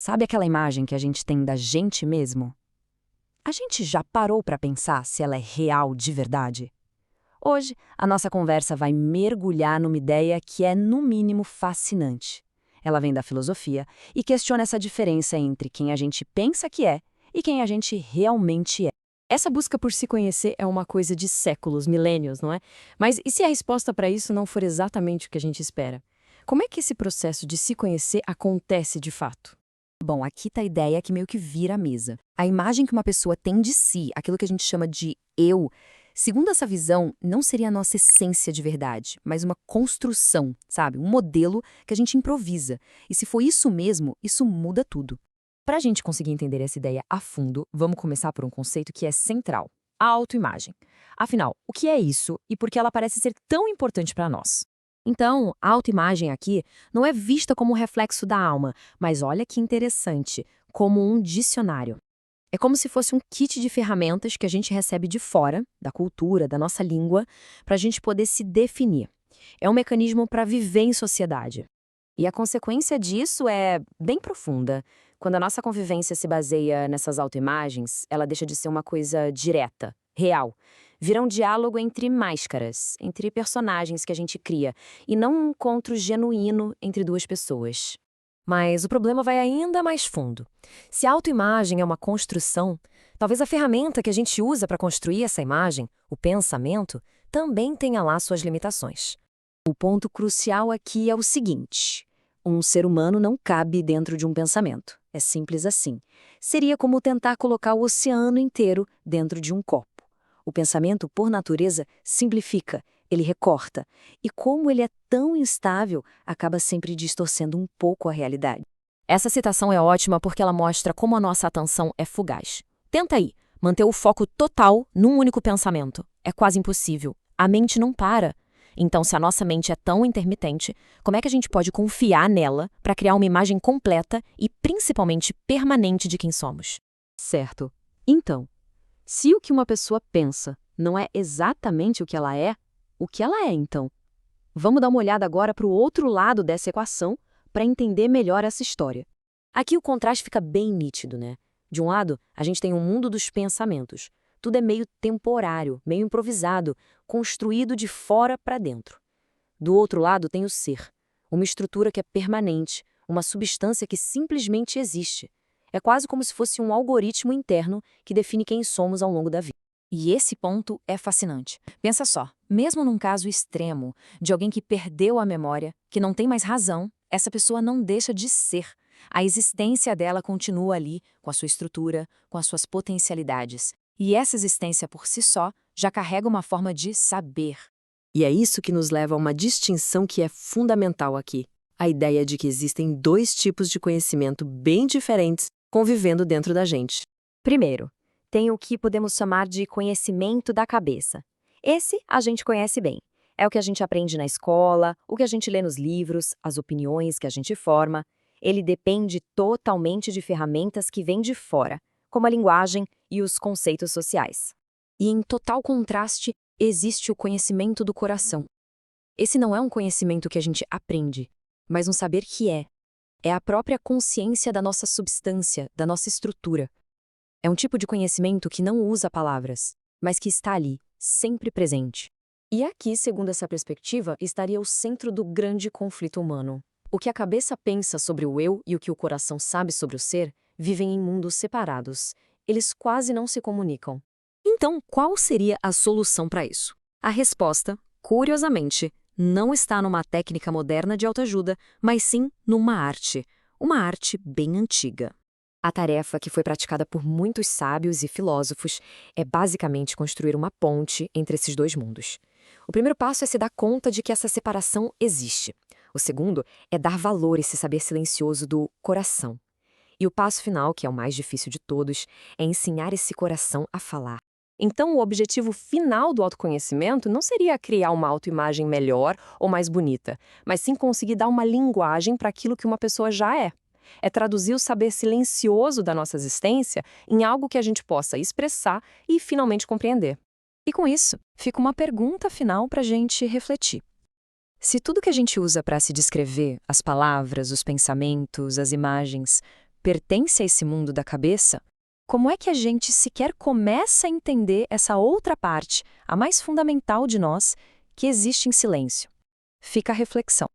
Sabe aquela imagem que a gente tem da gente mesmo? A gente já parou para pensar se ela é real de verdade? Hoje, a nossa conversa vai mergulhar numa ideia que é, no mínimo, fascinante. Ela vem da filosofia e questiona essa diferença entre quem a gente pensa que é e quem a gente realmente é. Essa busca por se conhecer é uma coisa de séculos, milênios, não é? Mas e se a resposta para isso não for exatamente o que a gente espera? Como é que esse processo de se conhecer acontece de fato? Bom, aqui tá a ideia que meio que vira a mesa. A imagem que uma pessoa tem de si, aquilo que a gente chama de eu, segundo essa visão, não seria a nossa essência de verdade, mas uma construção, sabe? Um modelo que a gente improvisa. E se for isso mesmo, isso muda tudo. Para a gente conseguir entender essa ideia a fundo, vamos começar por um conceito que é central: a autoimagem. Afinal, o que é isso e por que ela parece ser tão importante para nós? Então, a autoimagem aqui não é vista como um reflexo da alma, mas olha que interessante, como um dicionário. É como se fosse um kit de ferramentas que a gente recebe de fora, da cultura, da nossa língua, para a gente poder se definir. É um mecanismo para viver em sociedade. E a consequência disso é bem profunda. Quando a nossa convivência se baseia nessas autoimagens, ela deixa de ser uma coisa direta, real. Vira um diálogo entre máscaras, entre personagens que a gente cria, e não um encontro genuíno entre duas pessoas. Mas o problema vai ainda mais fundo. Se a autoimagem é uma construção, talvez a ferramenta que a gente usa para construir essa imagem, o pensamento, também tenha lá suas limitações. O ponto crucial aqui é o seguinte: um ser humano não cabe dentro de um pensamento. É simples assim. Seria como tentar colocar o oceano inteiro dentro de um copo. O pensamento, por natureza, simplifica, ele recorta. E como ele é tão instável, acaba sempre distorcendo um pouco a realidade. Essa citação é ótima porque ela mostra como a nossa atenção é fugaz. Tenta aí, manter o foco total num único pensamento. É quase impossível. A mente não para. Então, se a nossa mente é tão intermitente, como é que a gente pode confiar nela para criar uma imagem completa e principalmente permanente de quem somos? Certo. Então, se o que uma pessoa pensa não é exatamente o que ela é então? Vamos dar uma olhada agora para o outro lado dessa equação para entender melhor essa história. Aqui o contraste fica bem nítido, né? De um lado, a gente tem o mundo dos pensamentos. Tudo é meio temporário, meio improvisado, construído de fora para dentro. Do outro lado tem o ser, uma estrutura que é permanente, uma substância que simplesmente existe. É quase como se fosse um algoritmo interno que define quem somos ao longo da vida. E esse ponto é fascinante. Pensa só, mesmo num caso extremo, de alguém que perdeu a memória, que não tem mais razão, essa pessoa não deixa de ser. A existência dela continua ali, com a sua estrutura, com as suas potencialidades. E essa existência por si só já carrega uma forma de saber. E é isso que nos leva a uma distinção que é fundamental aqui: a ideia de que existem dois tipos de conhecimento bem diferentes convivendo dentro da gente. Primeiro, tem o que podemos chamar de conhecimento da cabeça. Esse a gente conhece bem. É o que a gente aprende na escola, o que a gente lê nos livros, as opiniões que a gente forma. Ele depende totalmente de ferramentas que vêm de fora, como a linguagem e os conceitos sociais. E em total contraste, existe o conhecimento do coração. Esse não é um conhecimento que a gente aprende, mas um saber que é. É a própria consciência da nossa substância, da nossa estrutura. É um tipo de conhecimento que não usa palavras, mas que está ali, sempre presente. E aqui, segundo essa perspectiva, estaria o centro do grande conflito humano. O que a cabeça pensa sobre o eu e o que o coração sabe sobre o ser vivem em mundos separados. Eles quase não se comunicam. Então, qual seria a solução para isso? A resposta, curiosamente, não está numa técnica moderna de autoajuda, mas sim numa arte. Uma arte bem antiga. A tarefa, que foi praticada por muitos sábios e filósofos, é basicamente construir uma ponte entre esses dois mundos. O primeiro passo é se dar conta de que essa separação existe. O segundo é dar valor a esse saber silencioso do coração. E o passo final, que é o mais difícil de todos, é ensinar esse coração a falar. Então, o objetivo final do autoconhecimento não seria criar uma autoimagem melhor ou mais bonita, mas sim conseguir dar uma linguagem para aquilo que uma pessoa já é. É traduzir o saber silencioso da nossa existência em algo que a gente possa expressar e finalmente compreender. E com isso, fica uma pergunta final para a gente refletir. Se tudo que a gente usa para se descrever, as palavras, os pensamentos, as imagens, pertence a esse mundo da cabeça, como é que a gente sequer começa a entender essa outra parte, a mais fundamental de nós, que existe em silêncio? Fica a reflexão.